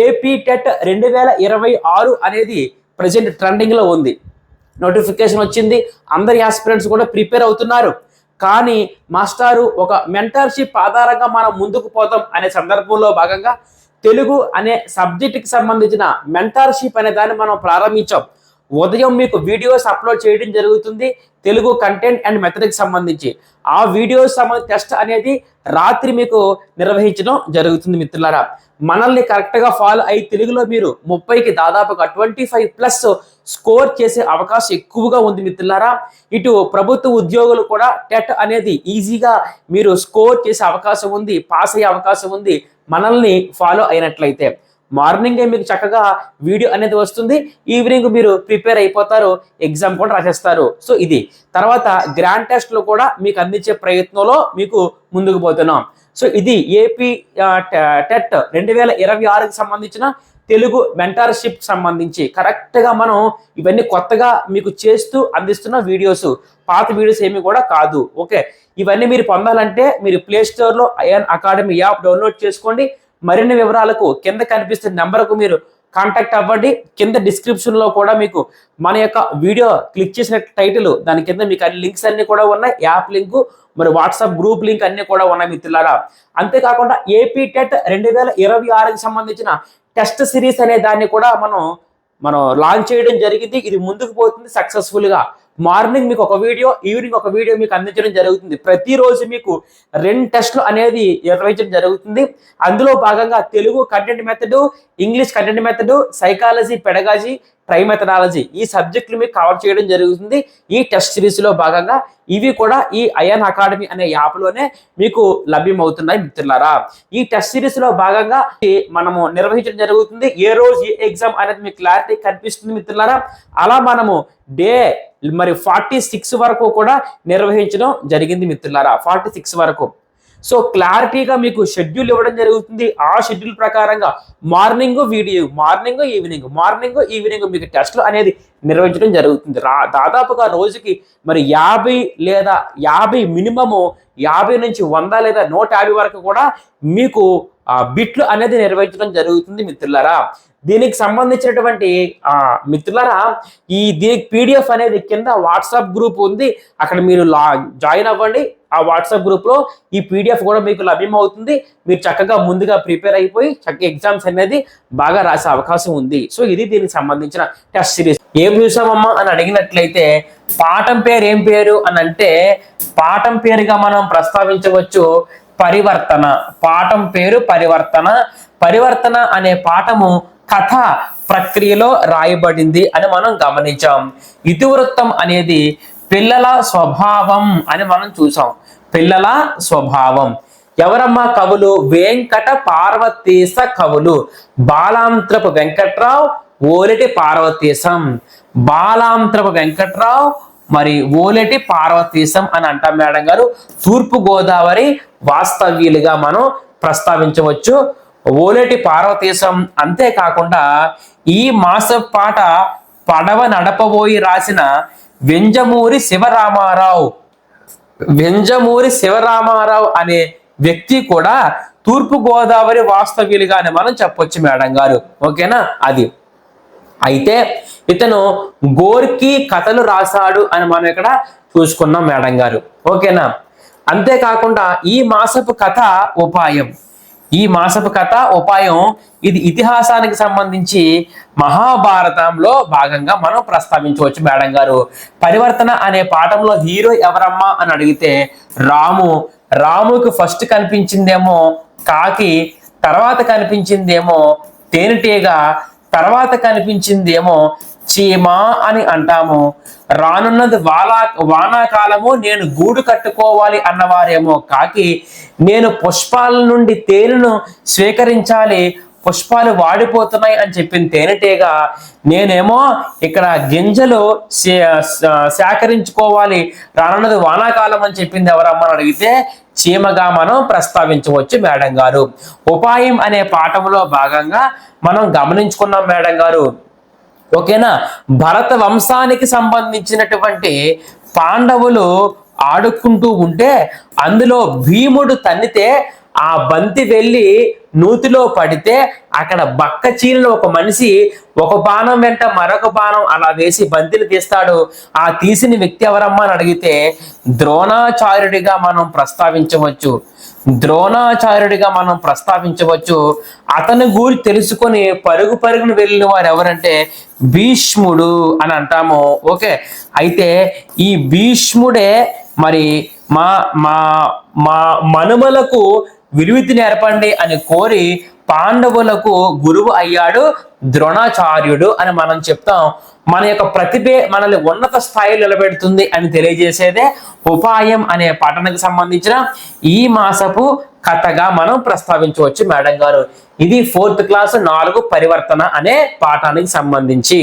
AP TET 2026 అనేది present ట్రెండింగ్లో ఉంది. నోటిఫికేషన్ వచ్చింది, అందరి ఆస్పిరెంట్స్ కూడా ప్రిపేర్ అవుతున్నారు. కానీ మాస్టారు ఒక మెంటర్షిప్ ఆధారంగా మనం ముందుకు పోతాం అనే సందర్భంలో భాగంగా తెలుగు అనే సబ్జెక్ట్కి సంబంధించిన మెంటర్షిప్ అనే దాన్ని మనం ప్రారంభించాం. ఉదయం మీకు వీడియోస్ అప్లోడ్ చేయడం జరుగుతుంది తెలుగు కంటెంట్ అండ్ మెథడ్కి సంబంధించి. ఆ వీడియోస్ సంబంధించి టెస్ట్ అనేది రాత్రి మీకు నిర్వహించడం జరుగుతుంది మిత్రులారా. మనల్ని కరెక్ట్గా ఫాలో అయ్యి తెలుగులో మీరు 30కి దాదాపుగా 25+ స్కోర్ చేసే అవకాశం ఎక్కువగా ఉంది మిత్రులారా. ఇటు ప్రభుత్వ ఉద్యోగులు కూడా టెట్ అనేది ఈజీగా మీరు స్కోర్ చేసే అవకాశం ఉంది, పాస్ అయ్యే అవకాశం ఉంది మనల్ని ఫాలో అయినట్లయితే. మార్నింగే మీకు చక్కగా వీడియో అనేది వస్తుంది, ఈవినింగ్ మీరు ప్రిపేర్ అయిపోతారు, ఎగ్జామ్ కూడా రాసేస్తారు. సో ఇది తర్వాత గ్రాండ్ టెస్ట్లో కూడా మీకు అందించే ప్రయత్నంలో మీకు ముందుకు పోతున్నాం. సో ఇది ఏపీ టెట్ 2026కి సంబంధించిన తెలుగు మెంటర్షిప్ సంబంధించి కరెక్ట్గా మనం ఇవన్నీ కొత్తగా మీకు చేస్తూ అందిస్తున్న వీడియోస్, పాత వీడియోస్ ఏమి కూడా కాదు. ఓకే, ఇవన్నీ మీరు పొందాలంటే మీరు ప్లే స్టోర్లో అయాన్ అకాడమీ యాప్ డౌన్లోడ్ చేసుకోండి. మరిన్ని వివరాలకు కింద కనిపిస్తున్న నెంబర్కు మీరు కాంటాక్ట్ అవ్వండి. కింద డిస్క్రిప్షన్లో కూడా మీకు మన యొక్క వీడియో క్లిక్ చేసిన టైటిల్ దాని కింద మీకు అన్ని లింక్స్ అన్ని కూడా ఉన్నాయి, యాప్ లింకు మరి వాట్సాప్ గ్రూప్ లింక్ అన్ని కూడా ఉన్నాయి మిత్రులారా. అంతేకాకుండా ఏపీ టెట్ 2026కి సంబంధించిన టెస్ట్ సిరీస్ అనే దాన్ని కూడా మనం లాంచ్ చేయడం జరిగింది. ఇది ముందుకు పోతుంది సక్సెస్ఫుల్గా. మార్నింగ్ మీకు ఒక వీడియో, ఈవినింగ్ ఒక వీడియో మీకు అందించడం జరుగుతుంది. ప్రతిరోజు మీకు 2 టెస్టులు అనేది నిర్వహించడం జరుగుతుంది. అందులో భాగంగా Telugu content method, English content method, psychology, pedagogy, try methodology ఈ సబ్జెక్టులు మీకు కవర్ చేయడం జరుగుతుంది ఈ టెస్ట్ సిరీస్లో భాగంగా. ఇవి కూడా ఈ అయాన్ అకాడమీ అనే యాప్లోనే మీకు లభ్యమవుతున్నాయి మిత్రులారా. ఈ టెస్ట్ సిరీస్లో భాగంగా మనము నిర్వహించడం జరుగుతుంది. ఏ రోజు ఏ ఎగ్జామ్ అనేది మీకు క్లారిటీ కనిపిస్తుంది మిత్రులారా. అలా మనము డే మరి 46 వరకు కూడా నిర్వహించడం జరిగింది మిత్రులారా, 46 వరకు. సో క్లారిటీగా మీకు షెడ్యూల్ ఇవ్వడం జరుగుతుంది. ఆ షెడ్యూల్ ప్రకారంగా మార్నింగ్ వీడియో, మార్నింగ్ ఈవినింగ్ మీకు టెస్ట్లు అనేది నిర్వహించడం జరుగుతుంది. దాదాపుగా రోజుకి మరి 50 మినిమము 50 నుంచి 100 లేదా 150 వరకు కూడా మీకు బిట్లు అనేది నిర్వహించడం జరుగుతుంది మిత్రులారా. దీనికి సంబంధించినటువంటి మిత్రులారా దీనికి పీడిఎఫ్ అనేది కింద వాట్సాప్ గ్రూప్ ఉంది, అక్కడ మీరు జాయిన్ అవ్వండి. ఆ వాట్సాప్ గ్రూప్లో ఈ పీడిఎఫ్ కూడా మీకు లభ్యమవుతుంది. మీరు చక్కగా ముందుగా ప్రిపేర్ అయిపోయి చక్కగా ఎగ్జామ్స్ అనేది బాగా రాసే అవకాశం ఉంది. సో ఇది దీనికి సంబంధించిన టెస్ట్ సిరీస్. ఏం చూసామమ్మా అని అడిగినట్లయితే పాఠం పేరు ఏం పేరు అని అంటే, పాఠం పేరుగా మనం ప్రస్తావించవచ్చు పరివర్తన. పాఠం పేరు పరివర్తన అనే పాఠము కథ ప్రక్రియలో రాయబడింది అని మనం గమనించాం. ఇతివృత్తం అనేది పిల్లల స్వభావం అని మనం చూసాం. పిల్లల స్వభావం. ఎవరమ్మా కవులు? వెంకట పార్వతీశ కవులు. బాలాంత్రపు వెంకట్రావు, ఓలెటి పార్వతీశం. బాలాంత్రపు వెంకట్రావు మరి ఓలెటి పార్వతీశం అని అంటాం మేడం గారు. తూర్పు గోదావరి వాస్తవ్యులుగా మనం ప్రస్తావించవచ్చు ఓలేటి పార్వతీశం. అంతేకాకుండా ఈ మాస పాట పడవ నడపబోయి రాసిన వెంజమూరి శివరామారావు అనే వ్యక్తి కూడా తూర్పు గోదావరి వాస్తవ్యులుగానే మనం చెప్పొచ్చు మేడం గారు. ఓకేనా? అది అయితే ఇతను గోర్కి కథలు రాశాడు అని మనం ఇక్కడ చూసుకున్నాం మేడం గారు. ఓకేనా? అంతేకాకుండా ఈ మాసపు కథ ఉపాయం ఇది ఇతిహాసానికి సంబంధించి మహాభారతంలో భాగంగా మనం ప్రస్తావించవచ్చు మేడం గారు. పరివర్తన అనే పాఠంలో హీరో ఎవరమ్మా అని అడిగితే రాముకి ఫస్ట్ కనిపించిందేమో కాకి, తర్వాత కనిపించిందేమో తేనెటీగ, తర్వాత కనిపించిందేమో చీమ అని అంటాము. రానున్నది వానాకాలము, నేను గూడు కట్టుకోవాలి అన్నవారేమో కాకి, నేను పుష్పాల నుండి తేనెను స్వీకరించాలి, పుష్పాలు వాడిపోతున్నాయి అని చెప్పింది తేనెటీగ. నేనేమో ఇక్కడ గింజలు సేకరించుకోవాలి, రానున్నది వానాకాలం అని చెప్పింది ఎవరమ్మని అడిగితే చీమగా మనం ప్రస్తావించవచ్చు మేడం గారు. ఉపాయం అనే పాఠంలో భాగంగా మనం గమనించుకున్నాం మేడం గారు. ఓకేనా? భరత వంశానికి సంబంధించినటువంటి పాండవులు ఆడుకుంటూ ఉంటే అందులో భీముడు తన్నితే ఆ బంతి వెళ్ళి నూతిలో పడితే అక్కడ బక్క చీలలో ఒక మనిషి ఒక బాణం వెంట మరొక బాణం అలా వేసి బంతిని తీస్తాడు. ఆ తీసిన వ్యక్తి ఎవరమ్మా అని అడిగితే ద్రోణాచార్యుడిగా మనం ప్రస్తావించవచ్చు. అతని గురించి తెలుసుకొని పరుగును వెళ్ళిన వారు ఎవరంటే భీష్ముడు అని అంటాము. ఓకే, అయితే ఈ భీష్ముడే మరి మా మా మా మనుమలకు విలువిద్య నేర్పండి అని కోరి పాండవులకు గురువు అయ్యాడు ద్రోణాచార్యుడు అని మనం చెప్తాం. మన యొక్క ప్రతిభే మనల్ని ఉన్నత స్థాయిలో నిలబెడుతుంది అని తెలియజేసేదే ఉపాయం అనే పాఠానికి సంబంధించిన ఈ మాసపు కథగా మనం ప్రస్తావించవచ్చు మేడం గారు. ఇది 4th క్లాస్ 4 పరివర్తన అనే పాఠానికి సంబంధించి.